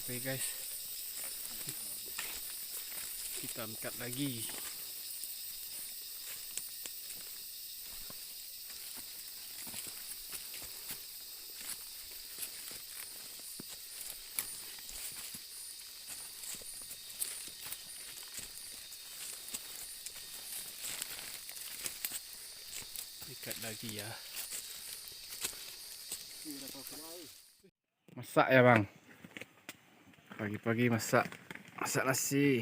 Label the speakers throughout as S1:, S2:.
S1: Oke guys, kita angkat lagi. Ikat lagi ya. Masak ya bang. Pagi-pagi masak nasi.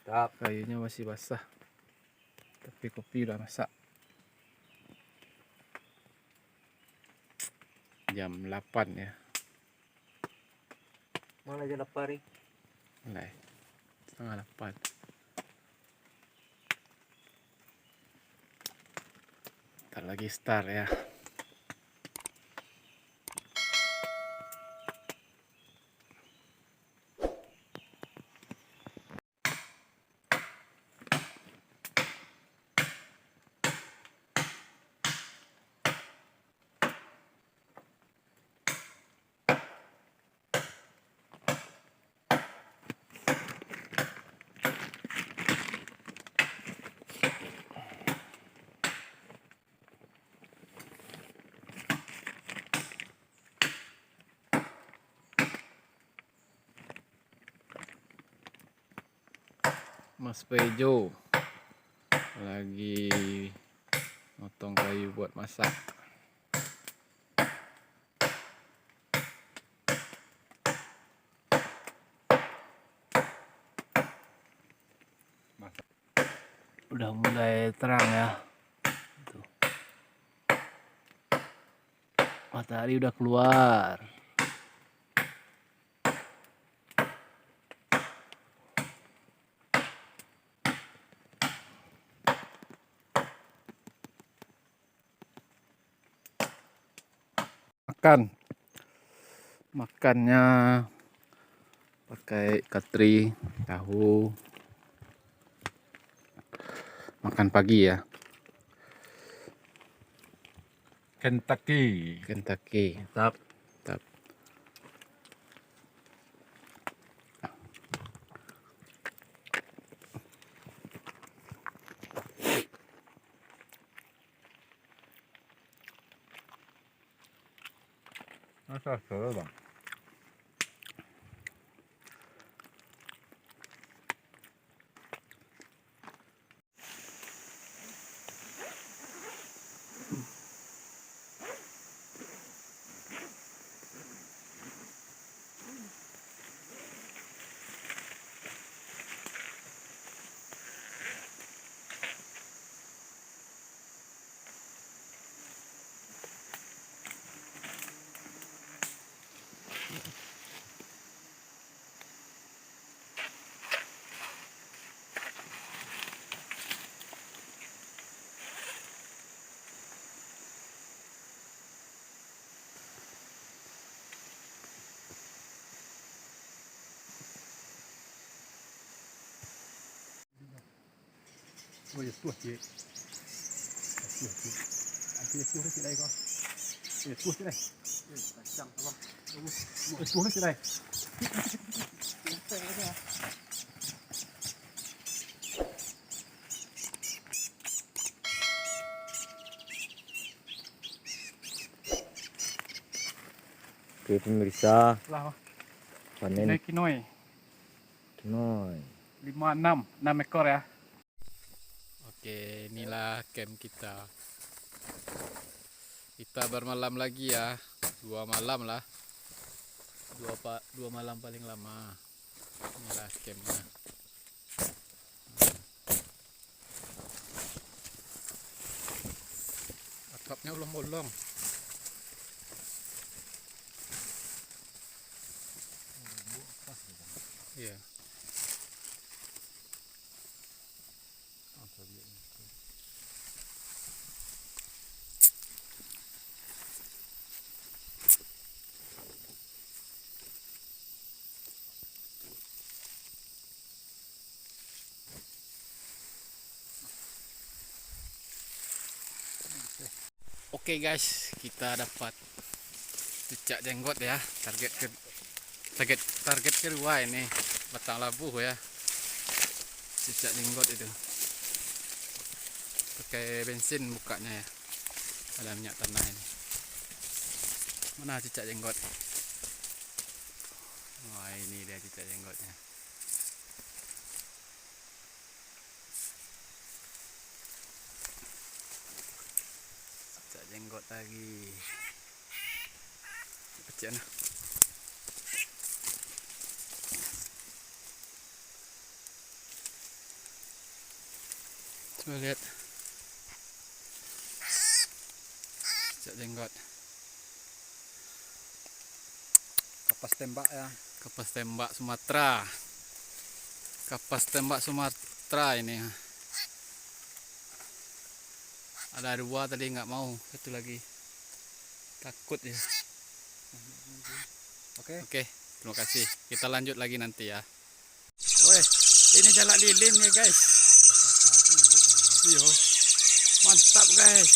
S1: Kayunya masih basah, tapi kopi udah masak. Jam 8 ya.
S2: Mana jam 8 ni?
S1: Mulai setengah 8. Ntar lagi start ya. Mas Pejo lagi motong kayu buat masak. Udah mulai terang ya. Tuh. Matahari udah keluar. Makannya pakai katri, tahu. Makan pagi ya.
S2: Kentucky.
S1: Mantap. Mantap.
S2: Masa seru bang.
S3: Ôi giời, tuột chị. Tuột chị. Anh kia tuột hết chị đây con. Ôi tuột chị này. Chẳng không. Ôi tuột hết chị này.
S2: Oke pemirsa,
S1: Lah,
S2: panen
S1: kinoi.
S2: kinoy.
S1: 6 ekor ya. Oke, inilah camp kita. Kita bermalam lagi ya. 2 malam lah. 2 malam paling lama. Inilah campnya. Atapnya bolong-bolong. Iya. Oke guys, kita dapat cucak jenggot ya. Target target kedua ini batang labu ya. Cicak jenggot itu. Pakai bensin bukanya ya. Ada minyak tanah ini. Mana cicak jenggot? Wah, ini dia cicak jenggotnya. Cicak jenggot lagi. Kecil nah. Coba lihat. Cicak jenggot.
S3: Kapas tembak ya.
S1: Kapas tembak Sumatera. Kapas tembak Sumatera ini. Ada 2 tadi nggak mau, satu lagi takut ya. Oke, terima kasih. Kita lanjut lagi nanti ya. Woi, ini jalak lilin ya guys. Yo, mantap guys.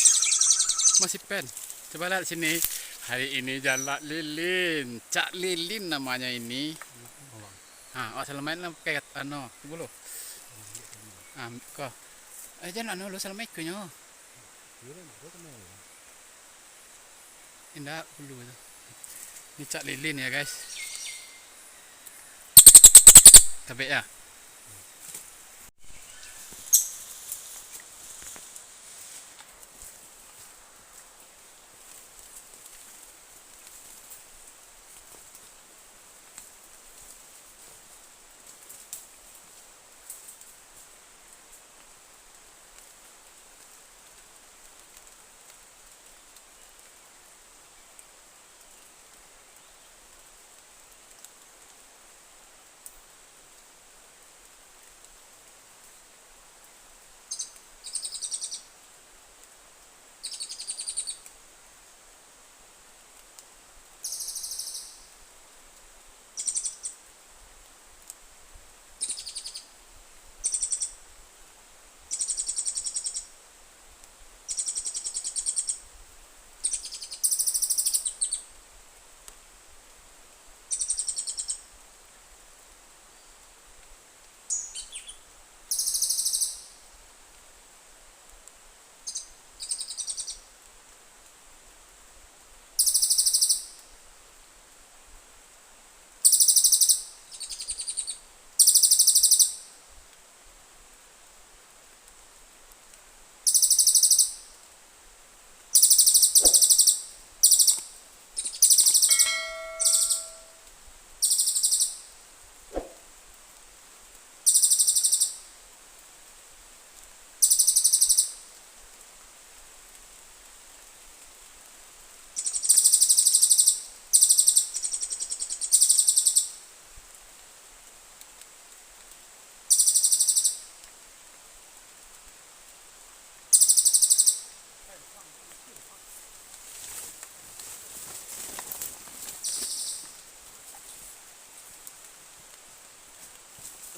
S1: Masih pen. Coba lihat sini. Hari ini jalak lilin, cak lilin namanya ini. Asal main lah pakai ano, dulu. Kau, jangan ano lo asal main kunya. Indah dulu itu. Ini cak lilin ya guys. Tapi ya.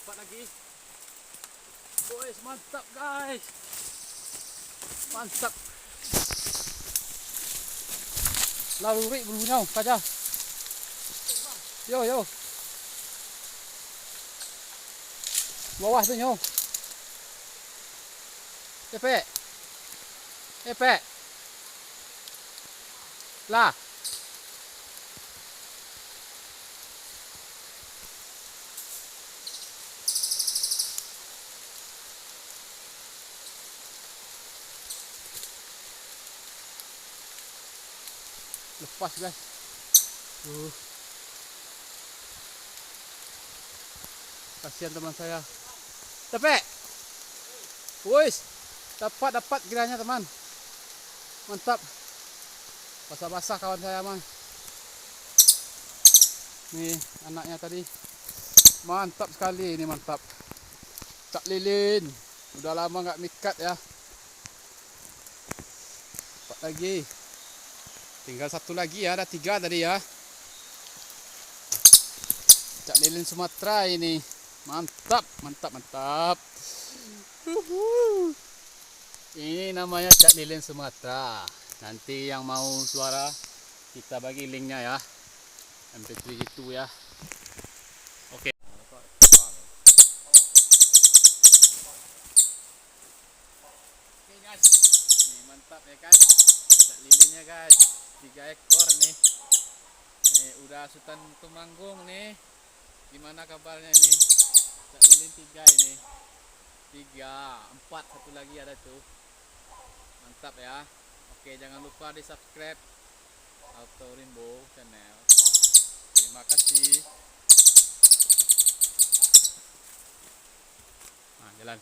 S1: Cepat lagi. Boys, mantap guys. Mantap. Lalu rik berunyau saja. Yo. Bawah tu nyo. Epek. Lah. Lepas guys. Kasihan teman saya. Tepek. Wuis. Dapat kiranya teman. Mantap. Basah-basah kawan saya man. Nih anaknya tadi. Mantap sekali ini, mantap. Cak lilin. Udah lama nggak mikat ya. Dapat lagi. Tinggal satu lagi ya, ada 3 tadi ya. Cak lilin Sumatera ini. Mantap. Ini namanya cak lilin Sumatera. Nanti yang mau suara kita bagi linknya ya. MP3 gitu ya. Oke guys, nih mantap ya guys, cak lilinnya guys, 3 ekor nih. Nih udah Sultan Tumanggung nih. Gimana kabarnya ini? Cak lilin 3 ini. 3, 4, satu lagi ada tuh. Mantap ya. Oke, jangan lupa di subscribe Auto Rainbow Channel. Terima kasih. Nah, jalan.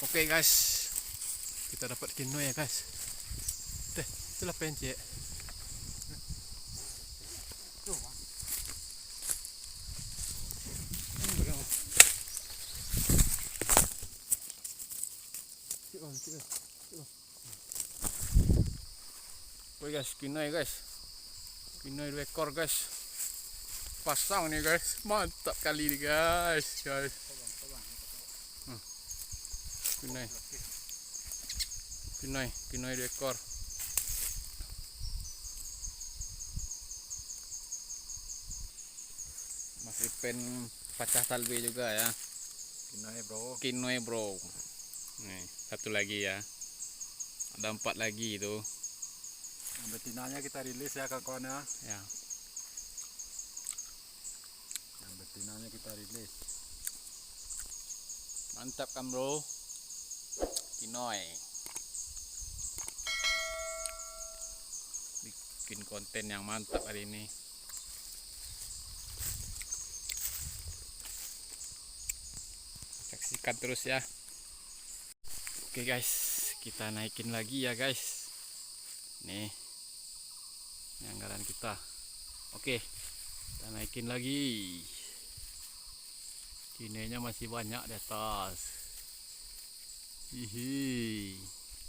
S1: Oke guys, kita dapat kinoy ya guys. Itulah pencet. Oke guys, kinoy guys. Kinoy 2 ekor guys. Pasang nih guys, mantap kali nih guys. Kinoy. Kinoy 2 ekor. Masih pen pecah talbe juga ya. Kinoy bro. Nih, satu lagi ya. Ada 4 lagi itu.
S3: Yang betinanya kita rilis ya kawan ya.
S1: Ya.
S3: Yang betinanya kita rilis.
S1: Mantap kan bro. Kinoy. Bikin konten yang mantap hari ini. makan terus ya. Oke guys, kita naikin lagi ya guys. Nih, ini anggaran kita. Oke, kita naikin lagi. Kinenya masih banyak di atas. Hihi,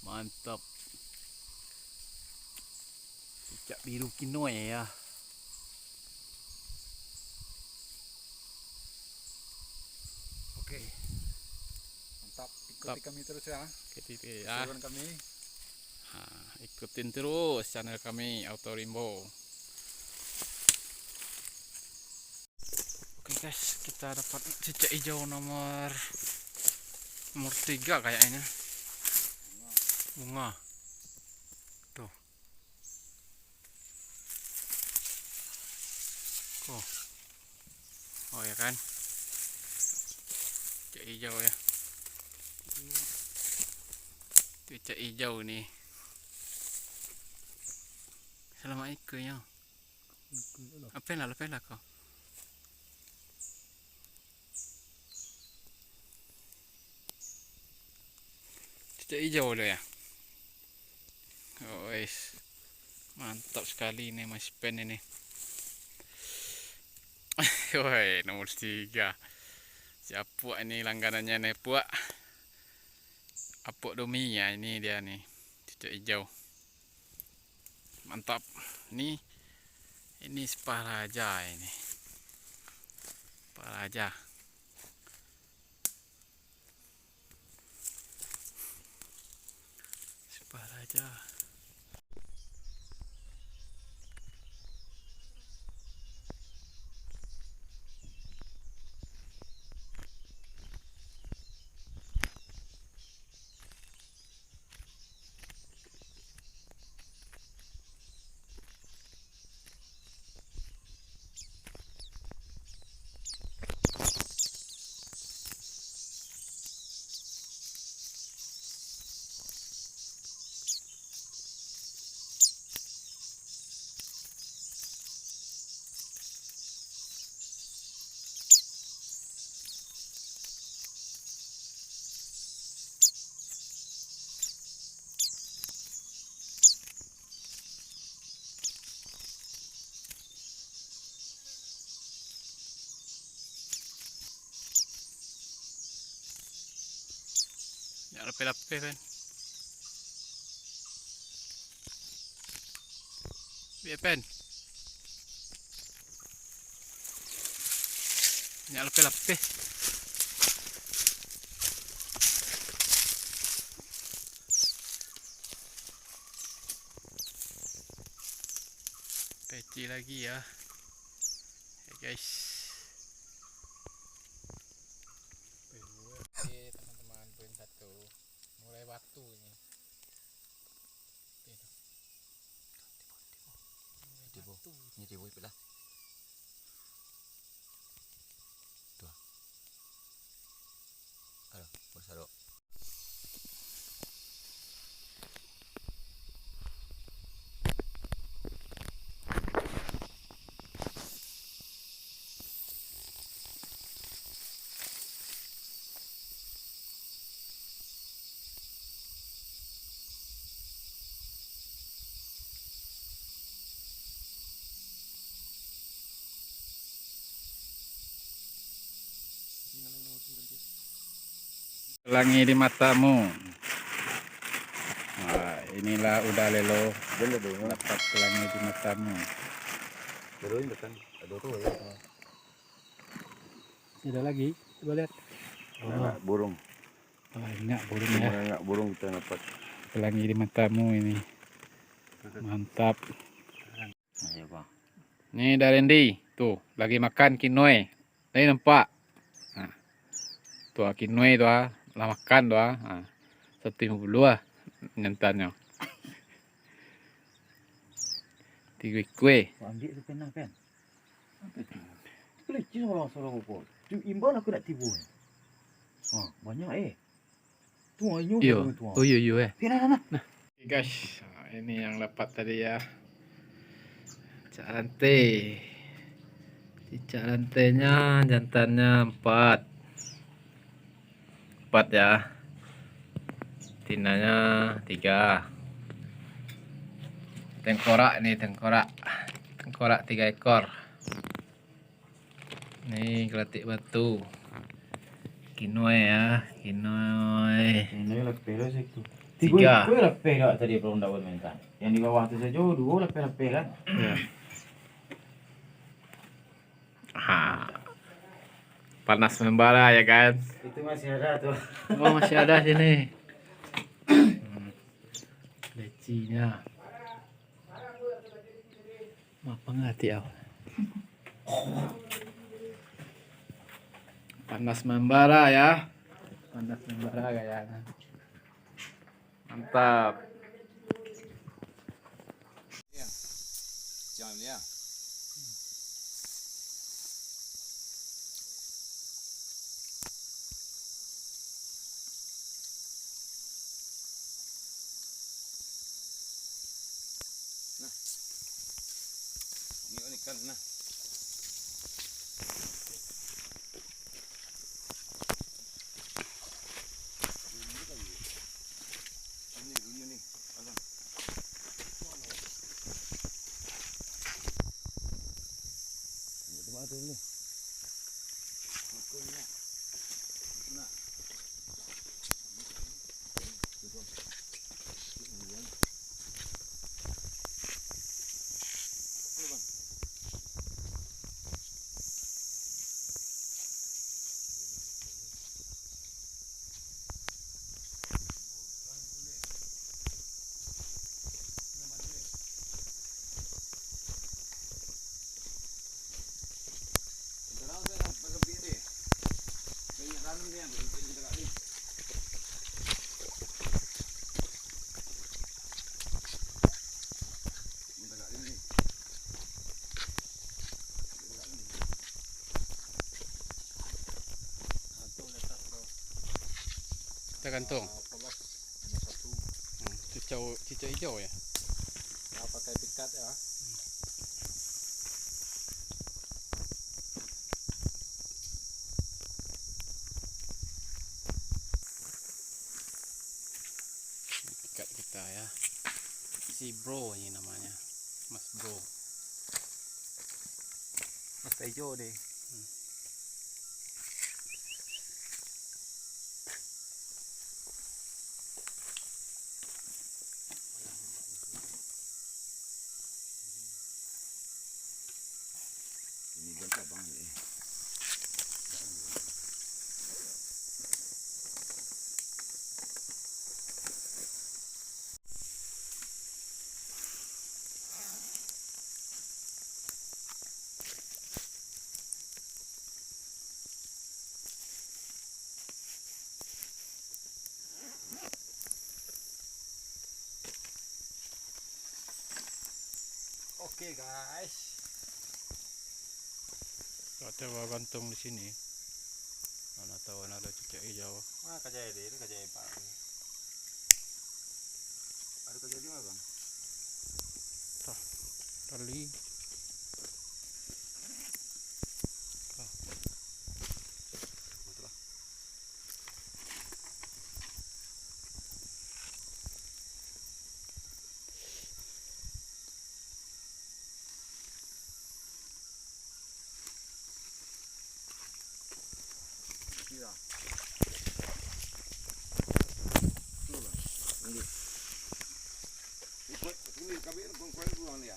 S1: mantap. Cicak biru kinoe ya. Oke,
S3: Mantap.
S1: Mantap.
S3: Ikuti kami terus ya.
S1: ya.
S3: Saluran kami.
S1: Nah, ikutin terus channel kami Auto Rimbo. Oke guys, kita dapat cicak hijau nomor 3 kayaknya. Bunga. Tuh. Oh. Oh ya kan. Cicak hijau ya. Cicak hijau nih. Selamat ikutnya. Apa lah kau? Cicak hijau lo ya. Oh, mantap sekali ini Mas Pen ini. Woi, nomor 3. Siapa ini langganannya nih, Puak? Apuk Domi ya, ini dia nih. Cicak hijau. Mantap. Ini sepah raja ini. Sepah raja. Sepah raja. Ya lepe-lepe kan. Biar pen. Ya lepe-lepe. Peci lagi ya. Ya guys. Oke teman-teman, poin 1. Mulai waktu ini.
S2: Tibo. Ini tibo pula. Tuh. Halo, bersaro.
S1: Pelangi di matamu. Nah, inilah udah lelo.
S2: Boleh dong.
S1: Dapat pelangi di matamu.
S2: Terus kan ada tuh ya.
S3: Ada lagi. Coba lihat.
S2: Anak burung.
S1: Banyak burungnya.
S2: Anak burung kita dapat.
S1: Pelangi di matamu ini. Mantap.
S2: Ayo bang.
S1: Nih Darendi, tuh lagi makan kinoe. Tadi nampak. Nah, tuh kinoe tuh lah makan tuh. Nah, 150 nyentannya. Tiga kue.
S2: Ambil tu pen pen. Boleh cuma orang sorang ukur. Tu imbal aku nak tibu. Banyak Tu ayo.
S1: Iyo, oh iyo
S2: Nah.
S1: Guys, ini yang dapat tadi ya. Cicak rantai. Cicak rantainya jantannya 4.
S4: 4 ya. Tinanya 3. Tengkorak nih, tengkorak 3 ekor. Nih gelatik batu. Kinoy ya, kinoy.
S2: Ini lepeh itu.
S4: 3.
S2: 3 ekor lepeh dah tadi belum dapat mental. Yang di bawah tu saja 2 lepeh kan.
S4: Ya. Panas membara ya kan.
S2: Itu masih ada tuh.
S4: Oh masih ada sini. Lecinya. Apa ngerti ya? Panas membara ya. Panas membara kayaknya. Mantap.
S1: Jangan ya. Ini kan nah. Kita gantung. Cicau hijau ya.
S3: Nah, pakai pikat ya.
S1: Ikat kita ya. Si bro ini namanya. Mas bro.
S3: Mas hijau deh.
S2: Ini berapa bang ni?
S3: Oke guys.
S1: Kita gantung di sini. Mana tahu ada cicak hijau.
S3: Ah kerja ini kerja pak.
S2: Ada kerja di mana bang?
S1: Tali.
S2: Iya. Tu bang. Ini. Ikut ini kami kau buang dia.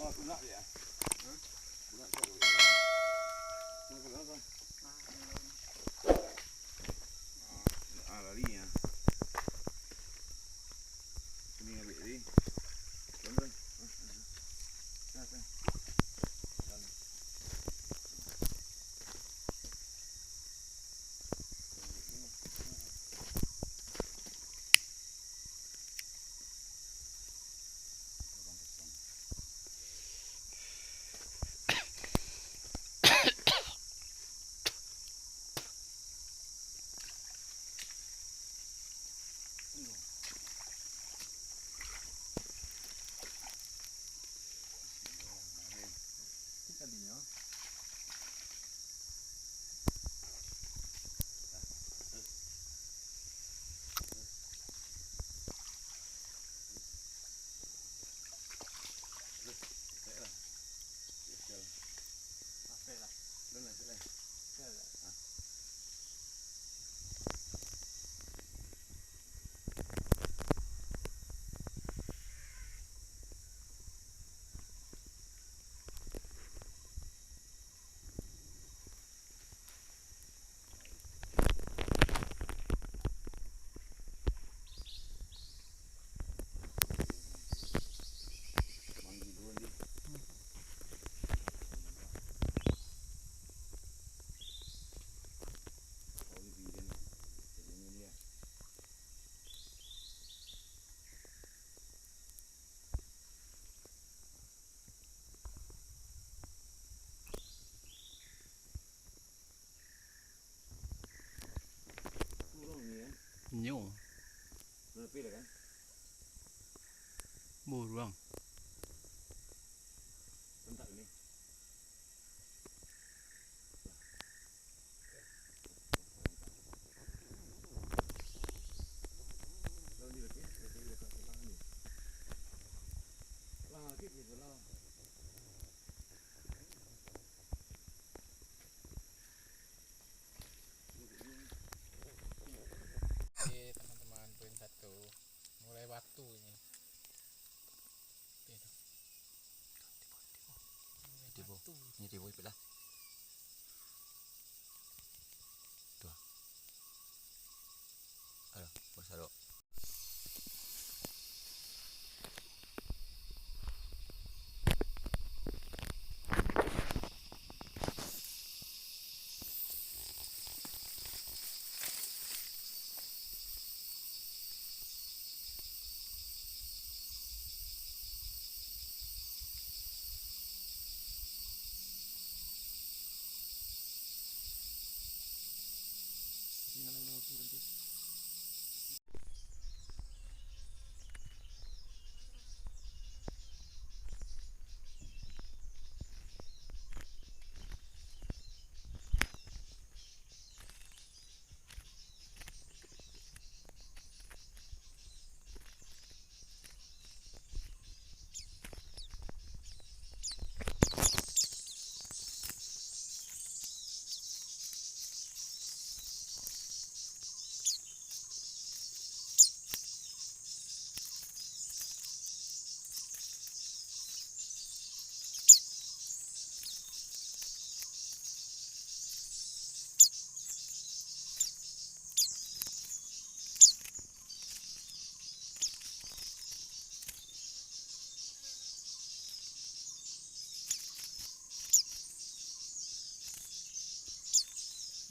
S2: Mau tunak dia. Tunak tu. Tunak apa? Lari ya. Ini ambil ni. Tuan.
S1: Buruang.
S2: Bentar ini.
S1: Oke teman-teman, poin 1 mulai batu ini.
S2: Tibo. Ini tibo ipit lah. Tuh. Aduh, bersado.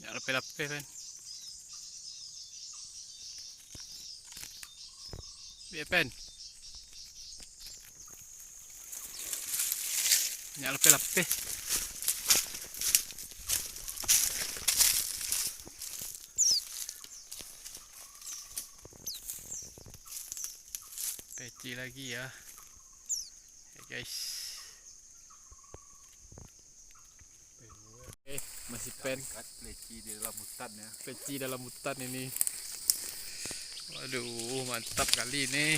S1: Ya lepe-lepe kan. Biar pen. Ya lepe-lepe. Peci lagi ya. Ya guys. Masih pen.
S2: Leci di dalam hutan ya.
S1: Peci dalam hutan ini. Waduh, mantap kali ini.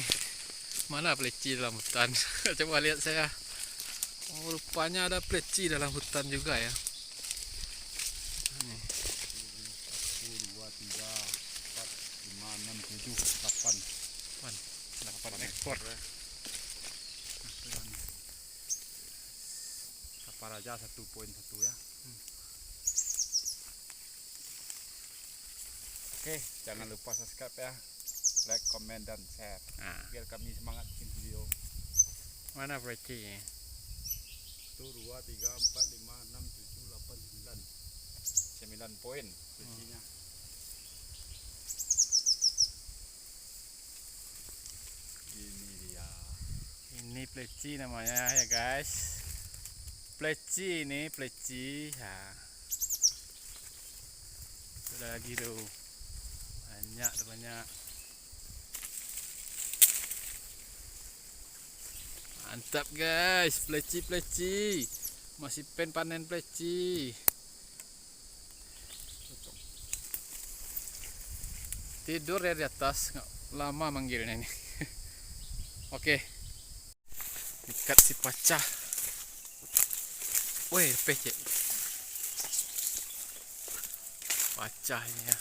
S1: Mana pleci dalam hutan? Coba lihat saya. Oh, rupanya ada pleci dalam hutan juga ya. Ini.
S3: 1, 2, 3, 4, 5, 6, 7, 8.
S1: 8 ekor.
S3: Kapal raja 1.1 ya. Oke, jangan lupa subscribe ya. Like, komen, dan share.
S1: Nah,
S3: Biar kami semangat bikin video.
S1: mana pleci?
S3: 1, 2, 3, 4, 5, 6, 7, 8, 9. 9 poin kuncinya. Ini dia.
S1: Ini pleci namanya ya guys. Pleci ini pleci. Ya. Sudah lagi tuh. Banyak. Mantap guys, pleci. Masih pen panen pleci. Tidur ya di atas, nggak lama manggilnya ini. Oke. Ikat si pacah. Weh, pecek. Pacah ini ya.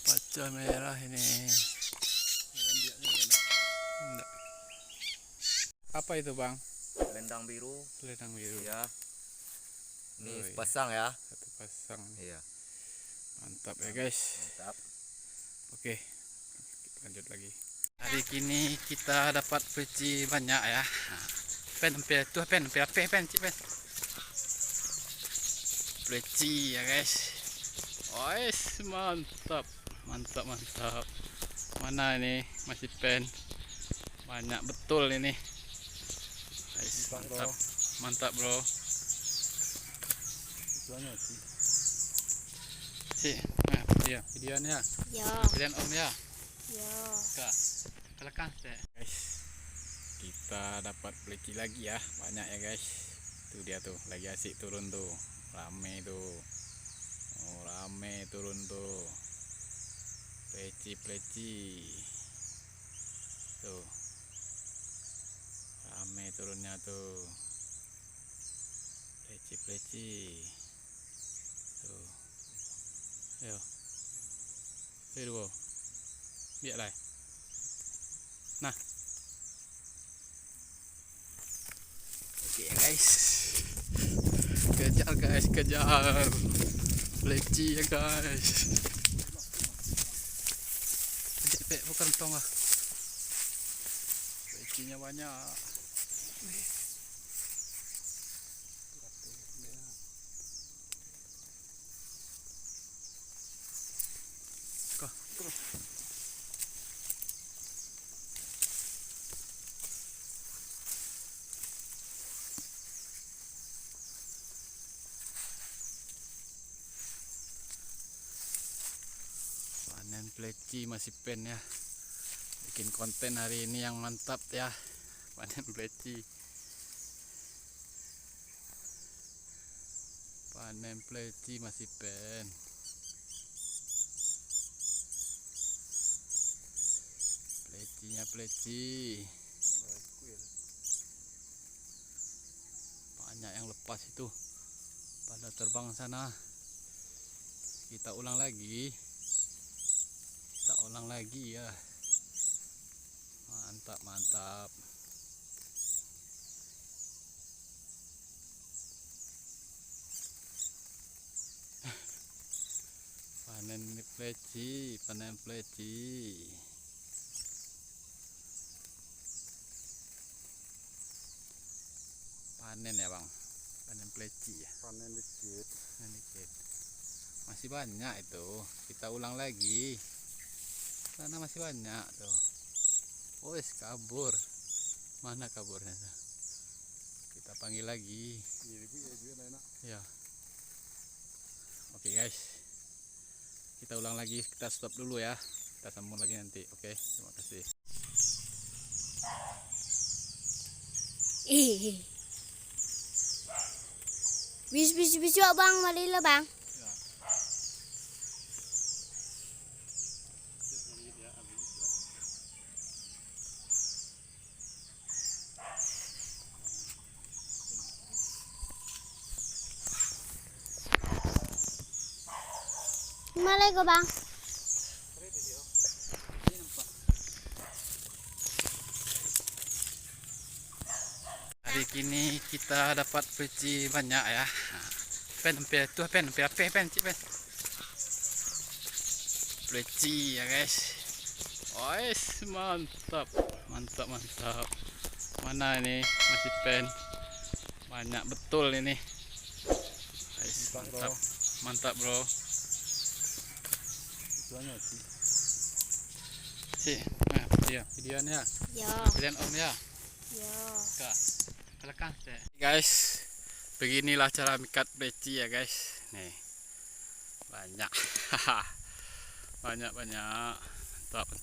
S1: Pacah merah ini. Enggak. Apa itu bang?
S2: Lendang biru
S1: Selendang biru.
S2: ya. Ini
S1: Oh, iya.
S2: sepasang ya.
S1: Satu pasang.
S2: Iya.
S1: Mantap ya guys.
S2: Mantap.
S1: Oke, lanjut lagi. Hari ini kita dapat pleci banyak ya. Nah, pen tuh pen cik pen. Pleci ya guys. Ois, mantap. Mana ini masih pen. Banyak betul ini. Guys, mantap. Mantap, bro.
S3: Tujuannya sih.
S1: Si, nah, videonya.
S5: Ya,
S1: Kalian om ya.
S5: ya.
S1: Kak, kelakang guys. Kita dapat peleci lagi ya, banyak ya guys. Tuh dia tuh, lagi asik turun tuh, rame tuh. Oh, rame turun tuh. Peleci. Tuh. Rame turunnya tuh. Peleci. Tuh. Ayo. Ayo. Biarlah. Nah. Oke guys. Kejar. Peleci ya guys. Cepet bukan tong ah. Pelecinya banyak. Panen peleci masih pen ya. Bikin konten hari ini yang mantap ya. Panen peleci. Panen peleci masih pen. Pelecinya peleci. Banyak yang lepas itu. Pada terbang sana. Kita ulang lagi ya. Mantap. Panen peleci. Panen ya bang, panen peleci ya.
S3: Panen dikit.
S1: Masih banyak itu, kita ulang lagi. Sana masih banyak tuh. Oh, kabur. Mana kaburnya tuh? Kita panggil lagi. Ya. Oke guys. Kita ulang lagi, kita stop dulu ya. Kita sambung lagi nanti. Oke, terima kasih.
S5: Bis bang, malila bang. Malay ko bang?
S1: Hari ini kita dapat peleci banyak ya. Pen. Peleci ya guys. Ois, mantap. Mana ini masih pen. Banyak betul ini. Guys, mantap bro.
S3: Tujuannya sih.
S1: Si, nah, videonya.
S5: Ya,
S1: Kalian om ya.
S5: ya.
S1: Kak, kelakang guys. Beginilah cara mikat peleci ya guys. Nih, banyak. Banyak. Mantap.